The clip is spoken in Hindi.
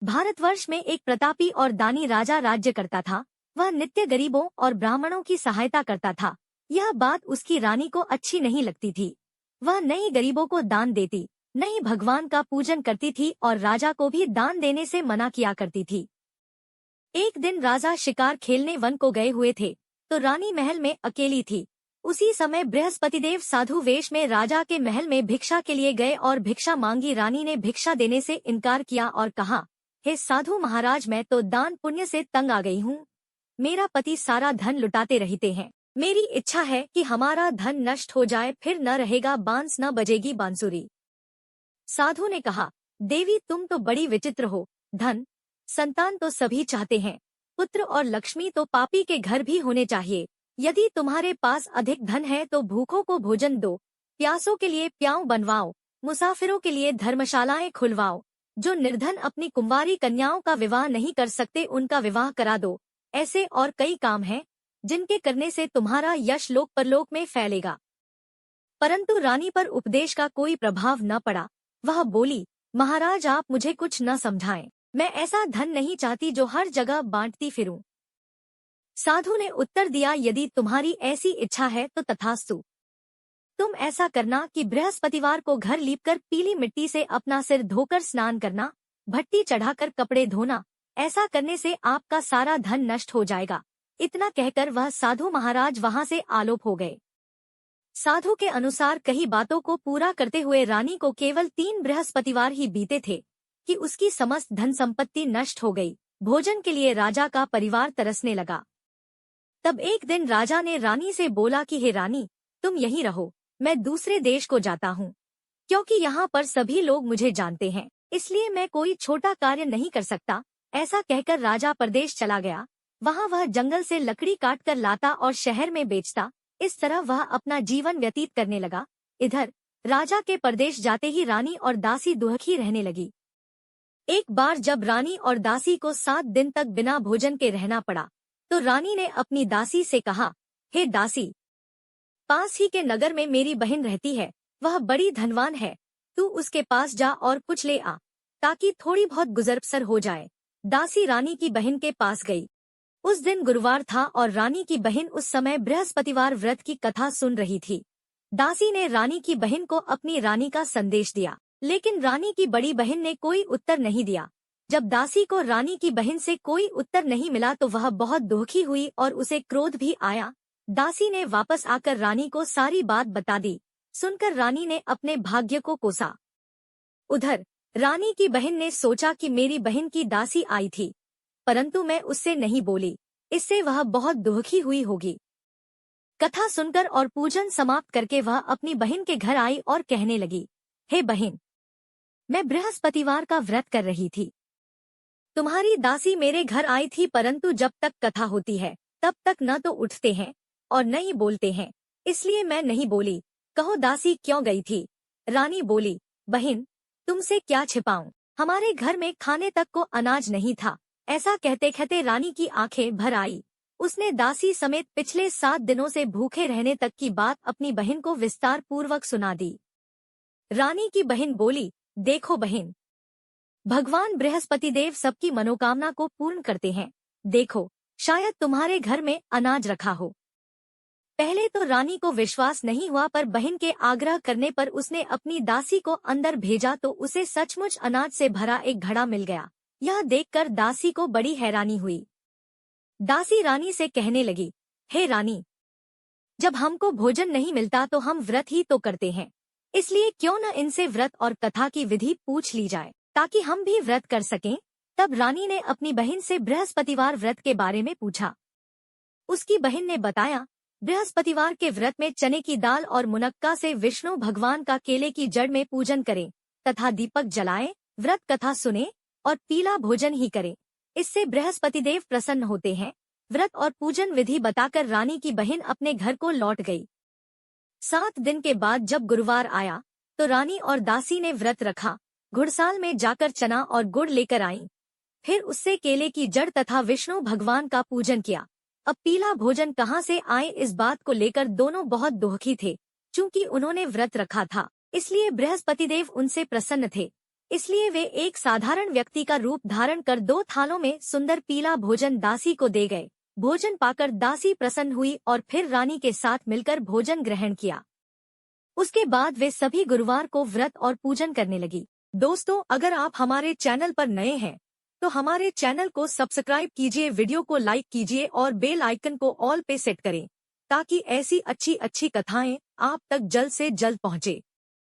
भारतवर्ष में एक प्रतापी और दानी राजा राज्य करता था। वह नित्य गरीबों और ब्राह्मणों की सहायता करता था। यह बात उसकी रानी को अच्छी नहीं लगती थी। वह न ही गरीबों को दान देती, न ही भगवान का पूजन करती थी और राजा को भी दान देने से मना किया करती थी। एक दिन राजा शिकार खेलने वन को गए हुए थे, तो रानी महल में अकेली थी। उसी समय बृहस्पतिदेव साधु वेश में राजा के महल में भिक्षा के लिए गए और भिक्षा मांगी। रानी ने भिक्षा देने से इनकार किया और कहा, हे साधु महाराज, मैं तो दान पुण्य से तंग आ गई हूँ। मेरा पति सारा धन लुटाते रहते हैं। मेरी इच्छा है कि हमारा धन नष्ट हो जाए, फिर न रहेगा बांस, न बजेगी बांसुरी। साधु ने कहा, देवी तुम तो बड़ी विचित्र हो। धन संतान तो सभी चाहते हैं, पुत्र और लक्ष्मी तो पापी के घर भी होने चाहिए। यदि तुम्हारे पास अधिक धन है तो भूखों को भोजन दो, प्यासों के लिए प्याऊ बनवाओ, मुसाफिरों के लिए धर्मशालाएं खुलवाओ। जो निर्धन अपनी कुंवारी कन्याओं का विवाह नहीं कर सकते उनका विवाह करा दो। ऐसे और कई काम हैं जिनके करने से तुम्हारा यश लोक परलोक में फैलेगा। परंतु रानी पर उपदेश का कोई प्रभाव न पड़ा। वह बोली, महाराज आप मुझे कुछ न समझाएं। मैं ऐसा धन नहीं चाहती जो हर जगह बांटती फिरूं। साधु ने उत्तर दिया, यदि तुम्हारी ऐसी इच्छा है तो तथास्तु। तुम ऐसा करना कि बृहस्पतिवार को घर लीपकर पीली मिट्टी से अपना सिर धोकर स्नान करना, भट्टी चढ़ाकर कपड़े धोना। ऐसा करने से आपका सारा धन नष्ट हो जाएगा। इतना कहकर वह साधु महाराज वहां से आलोप हो गए। साधु के अनुसार कई बातों को पूरा करते हुए रानी को केवल 3 बृहस्पतिवार ही बीते थे कि उसकी समस्त धन संपत्ति नष्ट हो गई। भोजन के लिए राजा का परिवार तरसने लगा। तब एक दिन राजा ने रानी से बोला कि हे रानी, तुम यहीं रहो, मैं दूसरे देश को जाता हूँ। क्योंकि यहाँ पर सभी लोग मुझे जानते हैं, इसलिए मैं कोई छोटा कार्य नहीं कर सकता। ऐसा कहकर राजा परदेश चला गया। वहाँ वह जंगल से लकड़ी काट कर लाता और शहर में बेचता। इस तरह वह अपना जीवन व्यतीत करने लगा। इधर राजा के परदेश जाते ही रानी और दासी दुखी रहने लगी। एक बार जब रानी और दासी को 7 दिन तक बिना भोजन के रहना पड़ा, तो रानी ने अपनी दासी से कहा, हे दासी, पास ही के नगर में मेरी बहन रहती है, वह बड़ी धनवान है। तू उसके पास जा और कुछ ले आ, ताकि थोड़ी बहुत गुजर बसर हो जाए। दासी रानी की बहन के पास गई। उस दिन गुरुवार था और रानी की बहन उस समय बृहस्पतिवार व्रत की कथा सुन रही थी। दासी ने रानी की बहन को अपनी रानी का संदेश दिया, लेकिन रानी की बड़ी बहन ने कोई उत्तर नहीं दिया। जब दासी को रानी की बहन से कोई उत्तर नहीं मिला तो वह बहुत दुखी हुई और उसे क्रोध भी आया। दासी ने वापस आकर रानी को सारी बात बता दी। सुनकर रानी ने अपने भाग्य को कोसा। उधर रानी की बहन ने सोचा कि मेरी बहन की दासी आई थी, परंतु मैं उससे नहीं बोली, इससे वह बहुत दुखी हुई होगी। कथा सुनकर और पूजन समाप्त करके वह अपनी बहन के घर आई और कहने लगी, हे बहन, मैं बृहस्पतिवार का व्रत कर रही थी। तुम्हारी दासी मेरे घर आई थी, परंतु जब तक कथा होती है तब तक न तो उठते हैं और न ही बोलते हैं, इसलिए मैं नहीं बोली। कहो दासी क्यों गई थी? रानी बोली, बहन तुमसे क्या छिपाऊं, हमारे घर में खाने तक को अनाज नहीं था। ऐसा कहते कहते रानी की आंखें भर आई। उसने दासी समेत पिछले 7 दिनों से भूखे रहने तक की बात अपनी बहन को विस्तार पूर्वक सुना दी। रानी की बहन बोली, देखो बहन, भगवान बृहस्पतिदेव सबकी मनोकामना को पूर्ण करते हैं। देखो, शायद तुम्हारे घर में अनाज रखा हो। पहले तो रानी को विश्वास नहीं हुआ, पर बहन के आग्रह करने पर उसने अपनी दासी को अंदर भेजा तो उसे सचमुच अनाज से भरा एक घड़ा मिल गया। यह देखकर दासी को बड़ी हैरानी हुई। दासी रानी से कहने लगी, हे रानी, जब हमको भोजन नहीं मिलता तो हम व्रत ही तो करते हैं, इसलिए क्यों न इनसे व्रत और कथा की विधि पूछ ली जाए, ताकि हम भी व्रत कर सकें। तब रानी ने अपनी बहन से बृहस्पतिवार व्रत के बारे में पूछा। उसकी बहन ने बताया, बृहस्पतिवार के व्रत में चने की दाल और मुनक्का से विष्णु भगवान का केले की जड़ में पूजन करें तथा दीपक जलाएं, व्रत कथा सुने और पीला भोजन ही करें। इससे बृहस्पतिदेव प्रसन्न होते हैं। व्रत और पूजन विधि बताकर रानी की बहन अपने घर को लौट गई। 7 दिन के बाद जब गुरुवार आया तो रानी और दासी ने व्रत रखा। घुड़साल में जाकर चना और गुड़ लेकर आईं। फिर उससे केले की जड़ तथा विष्णु भगवान का पूजन किया। अब पीला भोजन कहाँ से आए, इस बात को लेकर दोनों बहुत दुखी थे। चूंकि उन्होंने व्रत रखा था, इसलिए बृहस्पतिदेव उनसे प्रसन्न थे। इसलिए वे एक साधारण व्यक्ति का रूप धारण कर 2 थालों में सुंदर पीला भोजन दासी को दे गए। भोजन पाकर दासी प्रसन्न हुई और फिर रानी के साथ मिलकर भोजन ग्रहण किया। उसके बाद वे सभी गुरुवार को व्रत और पूजन करने लगी। दोस्तों, अगर आप हमारे चैनल पर नए हैं तो हमारे चैनल को सब्सक्राइब कीजिए, वीडियो को लाइक कीजिए और बेल आइकन को ऑल पे सेट करें ताकि ऐसी अच्छी अच्छी कथाएं आप तक जल्द से जल्द पहुंचे।